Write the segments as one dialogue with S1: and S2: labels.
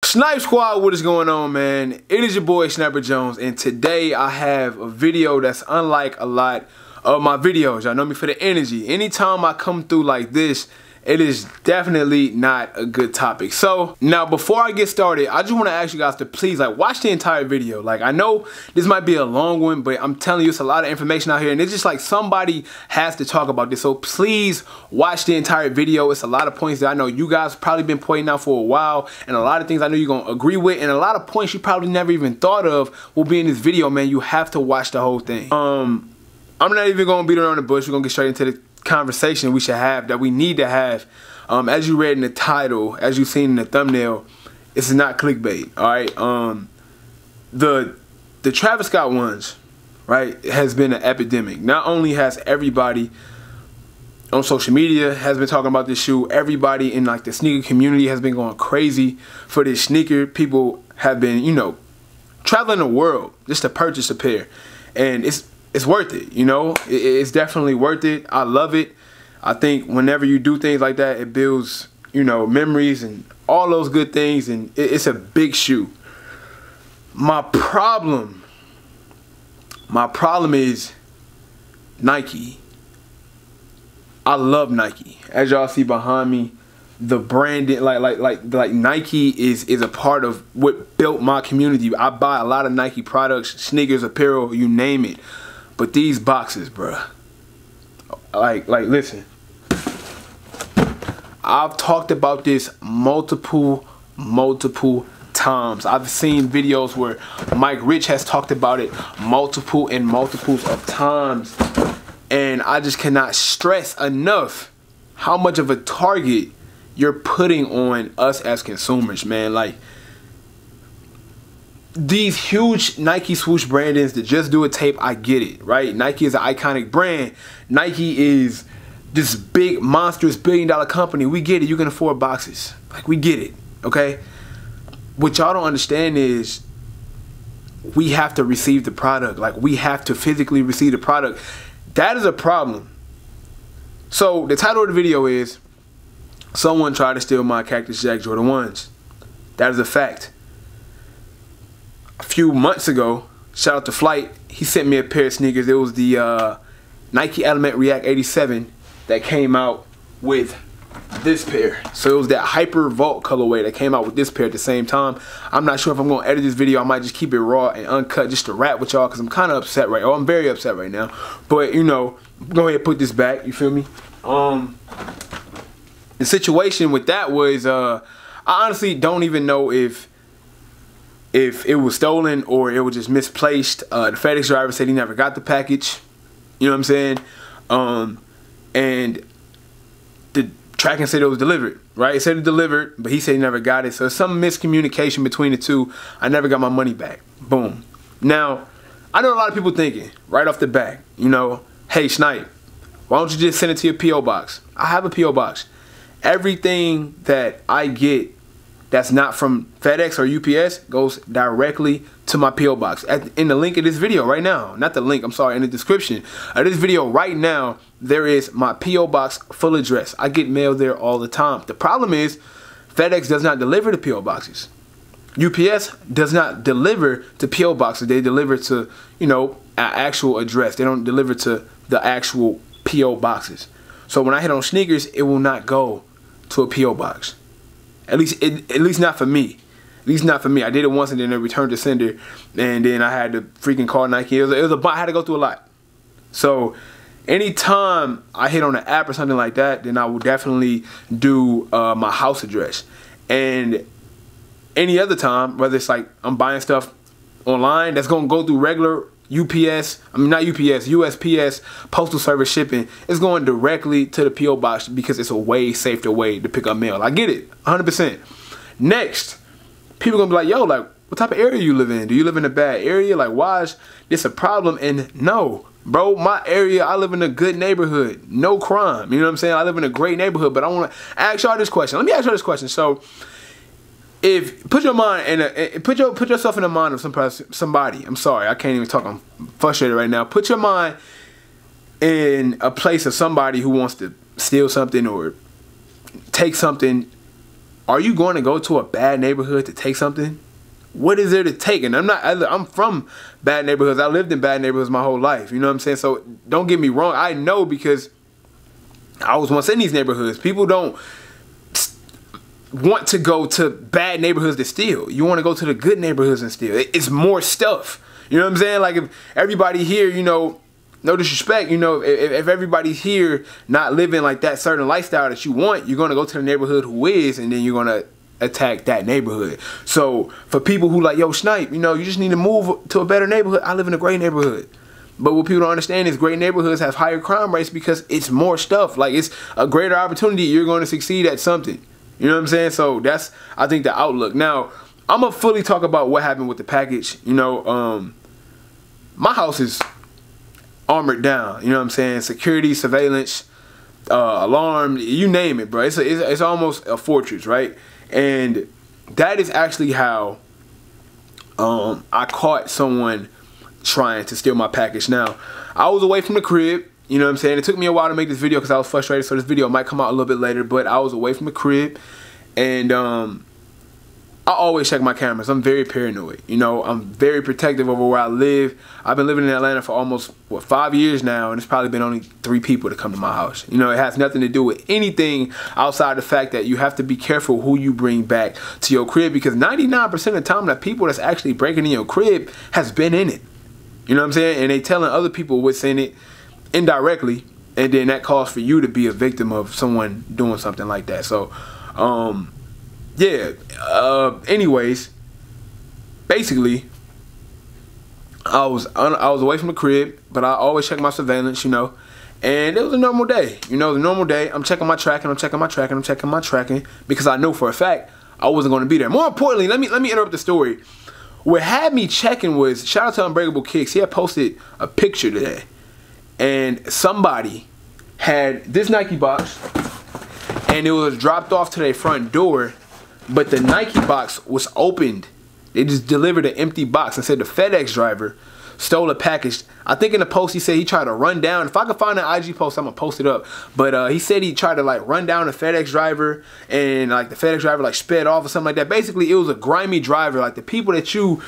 S1: Snipe Squad, what is going on, man? It is your boy Sniper Jones, and today I have a video that's unlike a lot of my videos. Y'all know me for the energy. Anytime I come through like this, it is definitely not a good topic. So now before I get started, I just want to ask you guys to please watch the entire video. I know this might be a long one, but I'm telling you it's a lot of information out here, and it's just somebody has to talk about this. So please watch the entire video. It's a lot of points that I know you guys probably been pointing out for a while, and a lot of things I know you're gonna agree with, and a lot of points you probably never even thought of will be in this video, man. You have to watch the whole thing. I'm not even gonna beat around the bush. We're gonna get straight into the conversation we should have, that we need to have. As you read in the title, as you've seen in the thumbnail, this is not clickbait. All right. The Travis Scott ones, right, has been an epidemic. Not only has everybody on social media has been talking about this shoe, everybody in the sneaker community has been going crazy for this sneaker. People have been, traveling the world just to purchase a pair, and it's worth it, it's definitely worth it. I love it. I think whenever you do things like that, it builds, memories and all those good things, and it's a big shoe. My problem is Nike. I love Nike. As y'all see behind me, the branding, like Nike is a part of what built my community. I buy a lot of Nike products, sneakers, apparel, you name it. But these boxes, bruh, listen, I've talked about this multiple times. I've seen videos where Mike Rich has talked about it multiples of times, and I just cannot stress enough how much of a target you're putting on us as consumers, man. These huge Nike swoosh brandings that just do a tape, I get it, right? Nike is an iconic brand. Nike is this big, monstrous, billion-dollar company. We get it. You can afford boxes. We get it, okay? What y'all don't understand is we have to receive the product. We have to physically receive the product. That is a problem. So the title of the video is, someone tried to steal my Cactus Jack Jordan 1s. That is a fact. A few months ago, shout out to Flight, he sent me a pair of sneakers. It was the Nike Element React 87 that came out with this pair. So it was that Hyper Vault colorway that came out with this pair at the same time. I'm not sure if I'm gonna edit this video. I might just keep it raw and uncut just to rap with y'all, because I'm kind of upset right now. I'm very upset right now. But go ahead and put this back, you feel me? The situation with that was, I honestly don't even know if it was stolen or it was just misplaced. The FedEx driver said he never got the package. You know what I'm saying? And the tracking said it was delivered, right? It said it delivered, but he said he never got it. So some miscommunication between the two. I never got my money back. Boom. Now, I know a lot of people thinking right off the bat, hey, Snipe, why don't you just send it to your P.O. box? I have a P.O. box. Everything that I get that's not from FedEx or UPS goes directly to my P.O. box. In the link of this video right now, not the link, I'm sorry, in the description of this video right now, there is my P.O. box full address. I get mail there all the time. The problem is FedEx does not deliver to P.O. boxes. UPS does not deliver to P.O. boxes. They deliver to, an actual address. They don't deliver to the actual P.O. boxes. So when I hit on sneakers, it will not go to a P.O. box. At least not for me. At least not for me. I did it once and then I returned to sender, and then I had to freaking call Nike. I had to go through a lot. So anytime I hit on an app or something like that, then I will definitely do my house address. And any other time, whether it's I'm buying stuff online that's gonna go through regular UPS, not UPS, USPS, postal service shipping, it's going directly to the P.O. box because it's a way safer way to pick up mail. I get it, 100%. Next, people gonna be like, yo, what type of area you live in? Do you live in a bad area? Why is this a problem? And no, bro, my area, I live in a good neighborhood, no crime. You know what I'm saying? I live in a great neighborhood, but I wanna ask y'all this question. Let me ask y'all this question. So, put yourself in the mind of somebody. I'm sorry, I can't even talk. I'm frustrated right now. Put your mind in a place of somebody who wants to steal something or take something are you going to go to a bad neighborhood to take something? What is there to take? And I'm from bad neighborhoods. I lived in bad neighborhoods my whole life. You know what I'm saying? So don't get me wrong. I know because I was once in these neighborhoods. People don't want to go to bad neighborhoods to steal. You want to go to the good neighborhoods and steal. It's more stuff. You know what I'm saying? Like if everybody here, you know, no disrespect, you know, if everybody's here not living like that certain lifestyle that you want, you're going to go to the neighborhood who is, and then you're going to attack that neighborhood. So for people who like, yo, Snipe, you know, you just need to move to a better neighborhood. I live in a great neighborhood. But what people don't understand is great neighborhoods have higher crime rates because it's more stuff. Like it's a greater opportunity. You're going to succeed at something. You know what I'm saying? So that's, I think, the outlook. Now, I'm going to fully talk about what happened with the package. You know, my house is armored down. You know what I'm saying? Security, surveillance, alarm, you name it, bro. It's almost a fortress, right? And that is actually how I caught someone trying to steal my package. Now, I was away from the crib. You know what I'm saying? It took me a while to make this video because I was frustrated, so this video might come out a little bit later, but I was away from the crib, and I always check my cameras. I'm very paranoid. You know, I'm very protective over where I live. I've been living in Atlanta for almost, what, 5 years now, and it's probably been only 3 people to come to my house. You know, it has nothing to do with anything outside the fact that you have to be careful who you bring back to your crib, because 99% of the time, the people that's actually breaking in your crib has been in it. You know what I'm saying? And they telling other people what's in it indirectly, and then that calls for you to be a victim of someone doing something like that. So, yeah, anyways, basically, I was away from the crib, but I always check my surveillance, you know, and it was a normal day. You know, the normal day, I'm checking my tracking, I'm checking my tracking, I'm checking my tracking, because I know for a fact I wasn't going to be there. More importantly, let me interrupt the story. What had me checking was, shout out to Unbreakable Kicks, he had posted a picture today, and somebody had this Nike box, and it was dropped off to their front door, but the Nike box was opened. They just delivered an empty box and said the FedEx driver stole a package. I think in the post he said he tried to run down. If I could find an IG post, I'm gonna post it up. But he said he tried to like run down the FedEx driver, and like the FedEx driver like sped off or something like that. Basically, it was a grimy driver. Like the people that you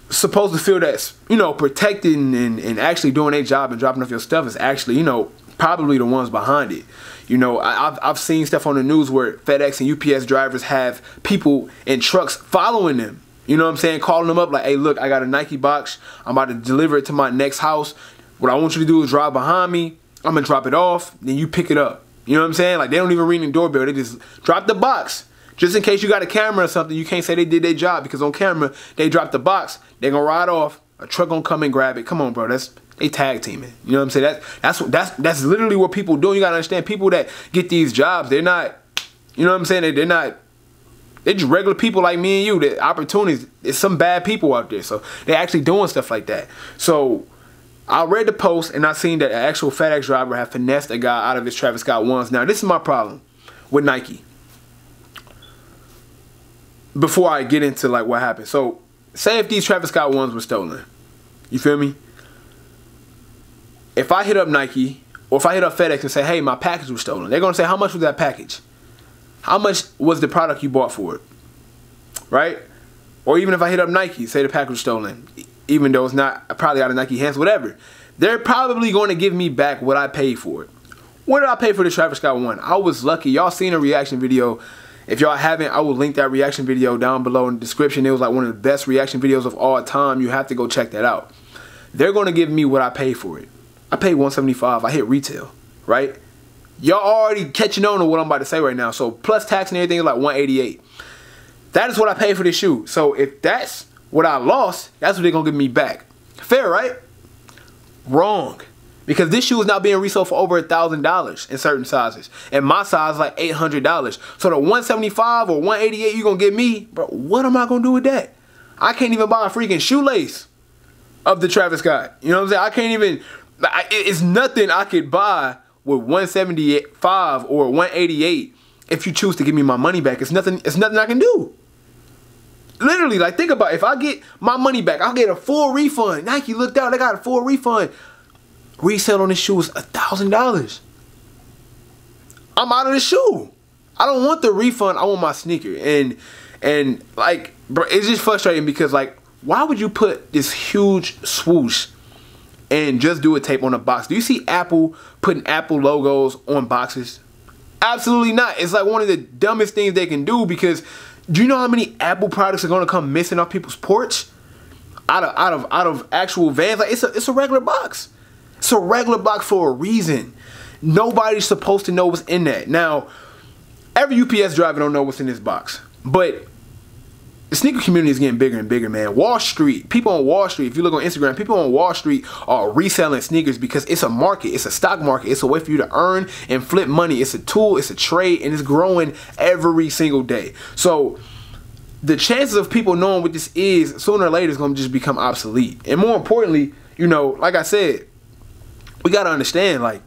S1: supposed to feel that's, you know, protecting and actually doing their job and dropping off your stuff is actually, you know, probably the ones behind it. You know, I've seen stuff on the news where FedEx and UPS drivers have people in trucks following them. You know what I'm saying? Calling them up like, hey, look, I got a Nike box. I'm about to deliver it to my next house. What I want you to do is drive behind me. I'm going to drop it off. Then you pick it up. You know what I'm saying? Like, they don't even ring the doorbell. They just drop the box. Just in case you got a camera or something, you can't say they did their job, because on camera, they dropped the box. They're going to ride off. A truck going to come and grab it. Come on, bro. They tag teaming. You know what I'm saying? That's literally what people do. You gotta understand, people that get these jobs, they're not, you know what I'm saying? They're just regular people like me and you. The opportunities, there's some bad people out there. So they're actually doing stuff like that. So I read the post and I seen that an actual FedEx driver had finessed a guy out of his Travis Scott ones. Now this is my problem with Nike. Before I get into like what happened. So say if these Travis Scott ones were stolen. You feel me? If I hit up Nike, or if I hit up FedEx and say, hey, my package was stolen, they're going to say, how much was that package? How much was the product you bought for it? Right? Or even if I hit up Nike, say the package was stolen, even though it's not probably out of Nike hands, whatever, they're probably going to give me back what I paid for it. What did I pay for the Travis Scott one? I was lucky. Y'all seen a reaction video. If y'all haven't, I will link that reaction video down below in the description. It was like one of the best reaction videos of all time. You have to go check that out. They're going to give me what I paid for it. I paid $175. I hit retail, right? Y'all already catching on to what I'm about to say right now. So plus tax and everything is like $188. That is what I paid for this shoe. So if that's what I lost, that's what they're going to give me back. Fair, right? Wrong. Because this shoe is now being resold for over $1,000 in certain sizes. And my size is like $800. So the $175 or $188 you're going to give me, bro, what am I going to do with that? I can't even buy a freaking shoelace of the Travis Scott. You know what I'm saying? I can't even... It's nothing I could buy with $175 or $188 if you choose to give me my money back. It's nothing I can do. Literally, like, think about it. If I get my money back, I'll get a full refund. Nike looked out, they got a full refund. Resale on this shoe is $1,000. I'm out of the shoe. I don't want the refund. I want my sneaker. And like, bro, it's just frustrating because like, why would you put this huge swoosh and just do a tape on a box? Do you see Apple putting Apple logos on boxes? Absolutely not. It's like one of the dumbest things they can do, because do you know how many Apple products are gonna come missing off people's porch? Out of actual vans? Like, it's a regular box. It's a regular box for a reason. Nobody's supposed to know what's in that. Now, every UPS driver don't know what's in this box, but the sneaker community is getting bigger and bigger, man. Wall Street, people on Wall Street, if you look on Instagram, people on Wall Street are reselling sneakers because it's a market. It's a stock market. It's a way for you to earn and flip money. It's a tool. It's a trade, and it's growing every single day. So the chances of people knowing what this is, sooner or later, is going to just become obsolete. And more importantly, you know, like I said, we got to understand, like,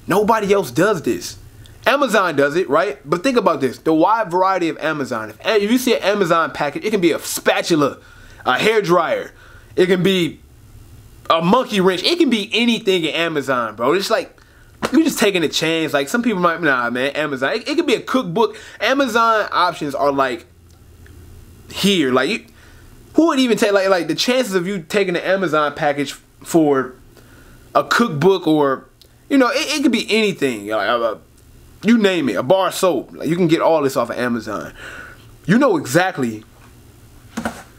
S1: nobody else does this. Amazon does it, right? But think about this. The wide variety of Amazon. If you see an Amazon package, it can be a spatula, a hair dryer. It can be a monkey wrench. It can be anything in Amazon, bro. It's like, you're just taking a chance. Like, some people might, nah, man, Amazon. It could be a cookbook. Amazon options are like here. Like, who would even take, like the chances of you taking an Amazon package for a cookbook, or, you know, it could be anything. Like, you name it, a bar of soap. Like, you can get all this off of Amazon. You know exactly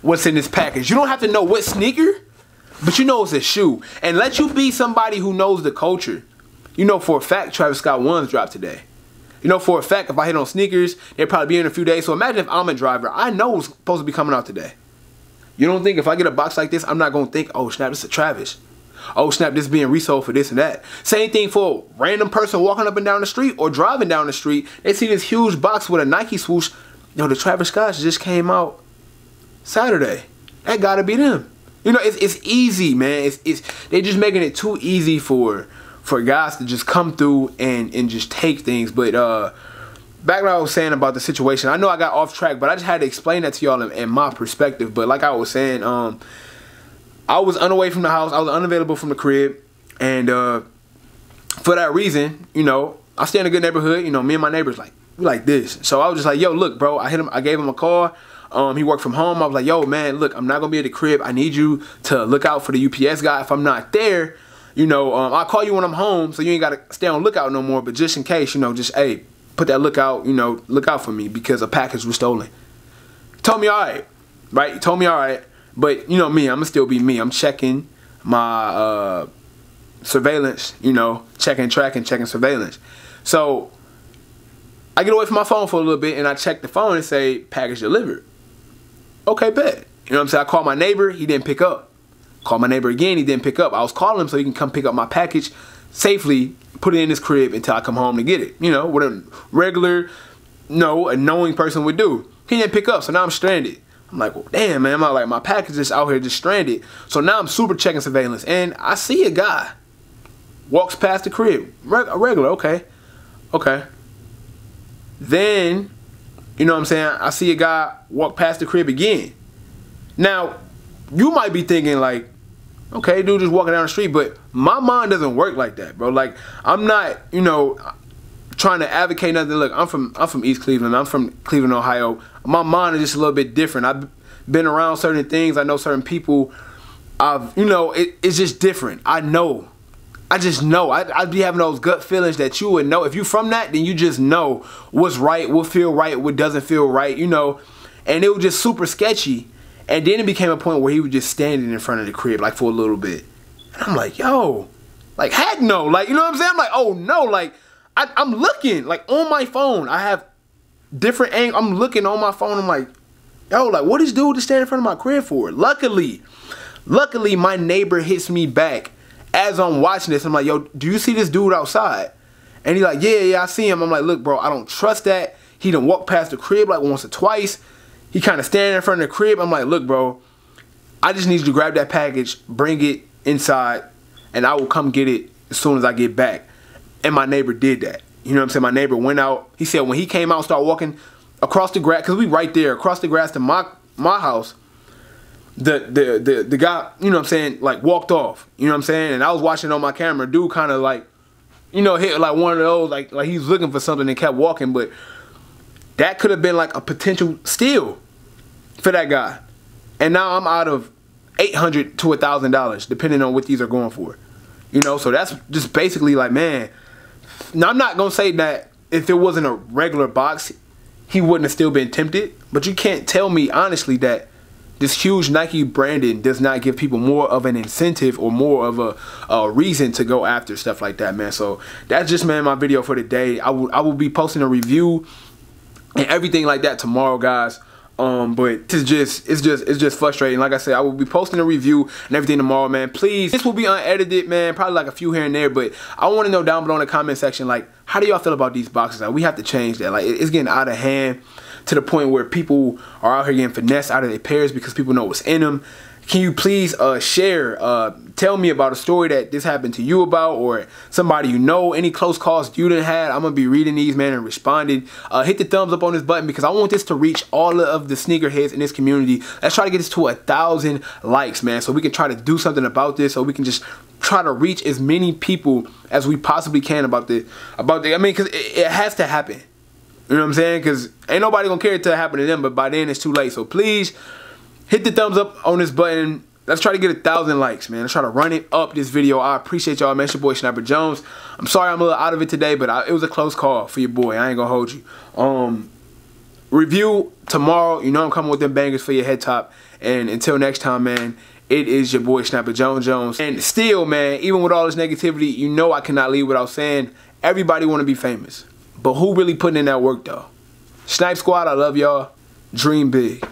S1: what's in this package. You don't have to know what sneaker, but you know it's a shoe. And let you be somebody who knows the culture. You know for a fact Travis Scott 1s dropped today. You know for a fact if I hit on sneakers, they'll probably be in a few days. So imagine if I'm a driver, I know it's supposed to be coming out today. You don't think if I get a box like this, I'm not going to think, oh snap, this is a Travis. Oh snap, this is being resold for this and that. Same thing for a random person walking up and down the street or driving down the street. They see this huge box with a Nike swoosh. Yo, the Travis Scotts just came out Saturday. That gotta be them. You know, it's easy, man. They just making it too easy for guys to just come through and just take things. But back to what I was saying about the situation. I know I got off track, but I just had to explain that to y'all in my perspective. But like I was saying, I was unaway from the house. I was unavailable from the crib. And for that reason, you know, I stay in a good neighborhood. You know, me and my neighbors, like, we like this. So I was just like, yo, look, bro. I gave him a call. He worked from home. I was like, yo, man, look, I'm not going to be at the crib. I need you to look out for the UPS guy. If I'm not there, you know, I'll call you when I'm home, so you ain't got to stay on lookout no more. But just in case, you know, just, hey, put that lookout, you know, look out for me because a package was stolen. He told me all right, right? He told me all right. But, you know me, I'm going to still be me. I'm checking my surveillance, you know, checking surveillance. So I get away from my phone for a little bit and I check the phone and say, package delivered. Okay, bet. You know what I'm saying? I called my neighbor, he didn't pick up. Called my neighbor again, he didn't pick up. I was calling him so he can come pick up my package safely, put it in his crib until I come home to get it. You know, what a regular, a knowing person would do. He didn't pick up, so now I'm stranded. I'm like, well, damn, man, my package is out here just stranded. So now I'm super checking surveillance, and I see a guy walks past the crib. A regular, okay. Then, you know what I'm saying, I see a guy walk past the crib again. Now, you might be thinking like, okay, dude just walking down the street, but my mind doesn't work like that, bro. Like, I'm not, you know, trying to advocate nothing. Look, I'm from East Cleveland. I'm from Cleveland, Ohio. My mind is just a little bit different. I've been around certain things. I know certain people. You know, it's just different. I know. I just know. I'd be having those gut feelings that you would know. If you're from that, then you just know what's right, what feel right, what doesn't feel right, you know. And it was just super sketchy. And then it became a point where he was just standing in front of the crib, like, for a little bit. And I'm like, yo, like, heck no. Like, you know what I'm saying? I'm like, oh, no. Like, I'm looking, like, on my phone. I have different angles. I'm looking on my phone. I'm like, yo, like, what is dude to stand in front of my crib for? Luckily, my neighbor hits me back as I'm watching this. I'm like, yo, do you see this dude outside? And he's like, yeah, I see him. I'm like, look, bro, I don't trust that. He done walked past the crib like once or twice. He kind of standing in front of the crib. I'm like, look, bro, I just need you to grab that package, bring it inside, and I will come get it as soon as I get back. And my neighbor did that. You know what I'm saying? My neighbor went out. He said when he came out and started walking across the grass, because we right there, across the grass to my house, the guy, you know what I'm saying, like, walked off. You know what I'm saying? And I was watching on my camera. Dude kind of like, you know, hit like one of those, like he's looking for something and kept walking. But that could have been like a potential steal for that guy. And now I'm out of $800 to $1,000, depending on what these are going for. You know, so that's just basically like, man. Now, I'm not going to say that if it wasn't a regular box, he wouldn't have still been tempted. But you can't tell me, honestly, that this huge Nike branding does not give people more of an incentive or more of a reason to go after stuff like that, man. So that's just, man, my video for today. I will be posting a review and everything like that tomorrow, guys. But it's just frustrating. Like I said, I will be posting a review and everything tomorrow, man. Please, this will be unedited, man. Probably like a few here and there, but I want to know down below in the comment section, like, how do y'all feel about these boxes? Like, we have to change that. Like, it's getting out of hand to the point where people are out here getting finessed out of their pairs because people know what's in them. Can you please share, tell me about a story that this happened to you about, or somebody you know, any close calls you done had. I'm going to be reading these, man, and responding. Hit the thumbs up on this button because I want this to reach all of the sneakerheads in this community. Let's try to get this to 1,000 likes, man, so we can try to do something about this, so we can just try to reach as many people as we possibly can about the I mean, because it has to happen. You know what I'm saying? Because ain't nobody going to care until it happen to them, but by then it's too late. So please, hit the thumbs up on this button. Let's try to get 1,000 likes, man. Let's try to run it up this video. I appreciate y'all, man. It's your boy, Sniper Jones. I'm sorry I'm a little out of it today, but it was a close call for your boy. I ain't gonna hold you. Review tomorrow. You know I'm coming with them bangers for your head top. And until next time, man, it is your boy, Sniper Jones. And still, man, even with all this negativity, you know I cannot leave without saying everybody want to be famous. But who really putting in that work, though? Snipe Squad, I love y'all. Dream big.